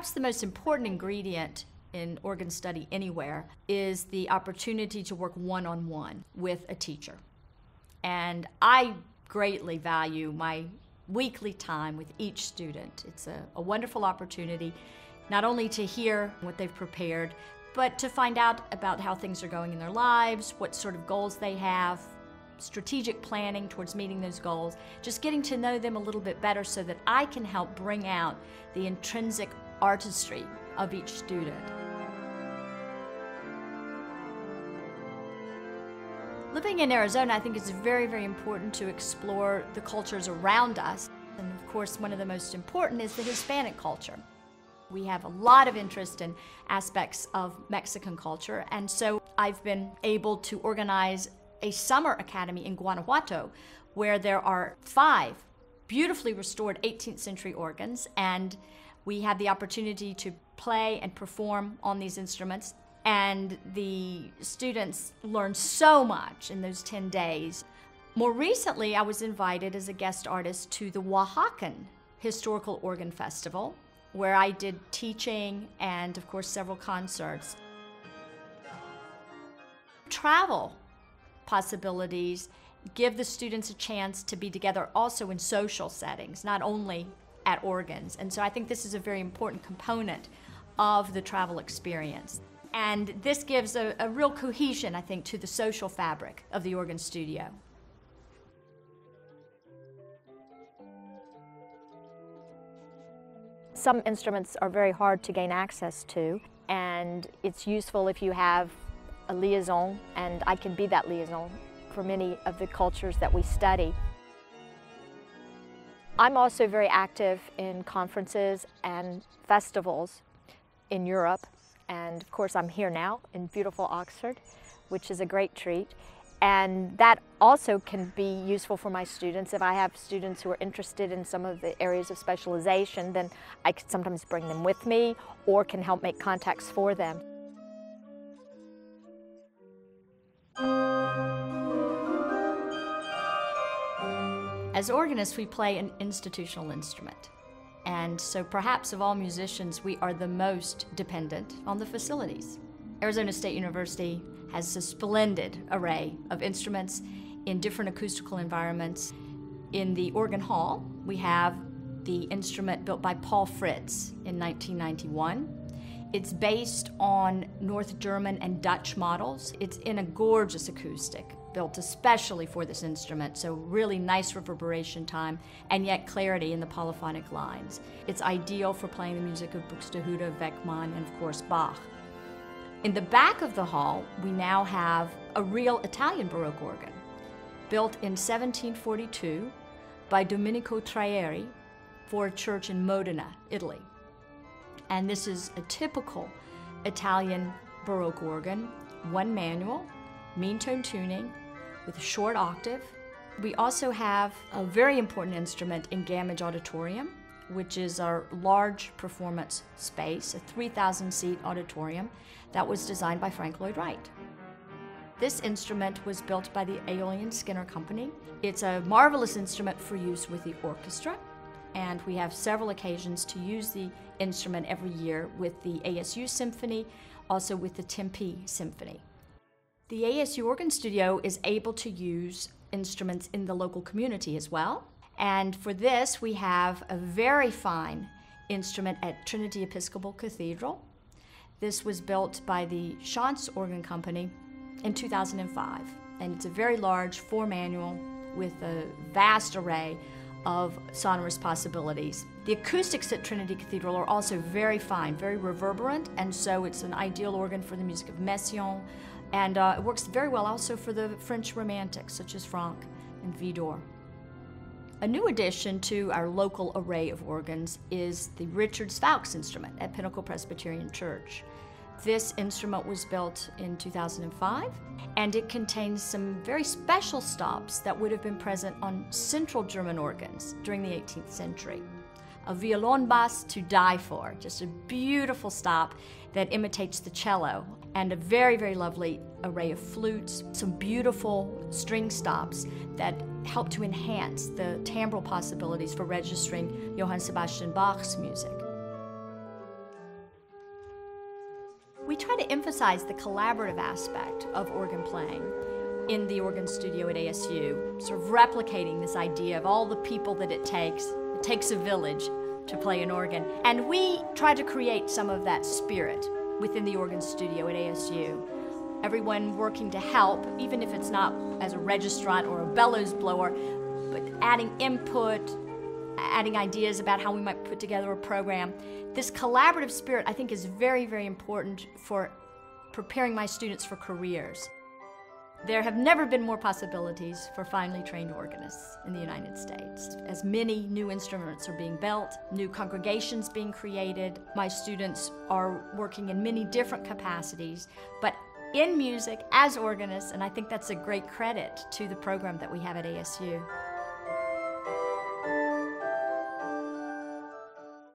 Perhaps the most important ingredient in organ study anywhere is the opportunity to work one-on-one with a teacher. And I greatly value my weekly time with each student. It's a wonderful opportunity not only to hear what they've prepared, but to find out about how things are going in their lives, what sort of goals they have, strategic planning towards meeting those goals, just getting to know them a little bit better so that I can help bring out the intrinsic artistry of each student. Living in Arizona, I think it's very, very important to explore the cultures around us. And of course, one of the most important is the Hispanic culture. We have a lot of interest in aspects of Mexican culture, and so I've been able to organize a summer academy in Guanajuato where there are 5 beautifully restored 18th century organs, and we have the opportunity to play and perform on these instruments. And the students learn so much in those 10 days. More recently, I was invited as a guest artist to the Oaxacan Historical Organ Festival, where I did teaching and, of course, several concerts. Travel possibilities give the students a chance to be together also in social settings, not only at organs. And so I think this is a very important component of the travel experience. And this gives a real cohesion, I think, to the social fabric of the organ studio. Some instruments are very hard to gain access to, and it's useful if you have a liaison, and I can be that liaison for many of the cultures that we study. I'm also very active in conferences and festivals in Europe. And of course, I'm here now in beautiful Oxford, which is a great treat. And that also can be useful for my students. If I have students who are interested in some of the areas of specialization, then I can sometimes bring them with me or can help make contacts for them. As organists, we play an institutional instrument. And so perhaps of all musicians, we are the most dependent on the facilities. Arizona State University has a splendid array of instruments in different acoustical environments. In the organ hall, we have the instrument built by Paul Fritz in 1991. It's based on North German and Dutch models. It's in a gorgeous acoustic, built especially for this instrument, so really nice reverberation time and yet clarity in the polyphonic lines. It's ideal for playing the music of Buxtehude, Weckmann, and of course Bach. In the back of the hall, we now have a real Italian Baroque organ, built in 1742 by Domenico Traeri for a church in Modena, Italy. And this is a typical Italian Baroque organ, one manual, mean tone tuning, with a short octave. We also have a very important instrument in Gamage Auditorium, which is our large performance space, a 3,000-seat auditorium that was designed by Frank Lloyd Wright. This instrument was built by the Aeolian Skinner Company. It's a marvelous instrument for use with the orchestra, and we have several occasions to use the instrument every year with the ASU Symphony, also with the Tempe Symphony. The ASU Organ Studio is able to use instruments in the local community as well. And for this, we have a very fine instrument at Trinity Episcopal Cathedral. This was built by the Schantz Organ Company in 2005. And it's a very large 4-manual with a vast array of sonorous possibilities. The acoustics at Trinity Cathedral are also very fine, very reverberant, and so it's an ideal organ for the music of Messiaen, and it works very well also for the French romantics, such as Franck and Widor. A new addition to our local array of organs is the Richard Sfaux instrument at Pinnacle Presbyterian Church. This instrument was built in 2005, and it contains some very special stops that would have been present on Central German organs during the 18th century. A violonbass to die for, just a beautiful stop that imitates the cello, and a very, very lovely array of flutes, some beautiful string stops that help to enhance the timbral possibilities for registering Johann Sebastian Bach's music. we try to emphasize the collaborative aspect of organ playing in the organ studio at ASU, sort of replicating this idea of all the people that it takes. It takes a village to play an organ. And we try to create some of that spirit within the organ studio at ASU. Everyone working to help, even if it's not as a registrant or a bellows blower, but adding input, adding ideas about how we might put together a program. This collaborative spirit, I think, is very, very important for preparing my students for careers. There have never been more possibilities for finely trained organists in the United States. As many new instruments are being built, new congregations being created, my students are working in many different capacities, but in music as organists, and I think that's a great credit to the program that we have at ASU.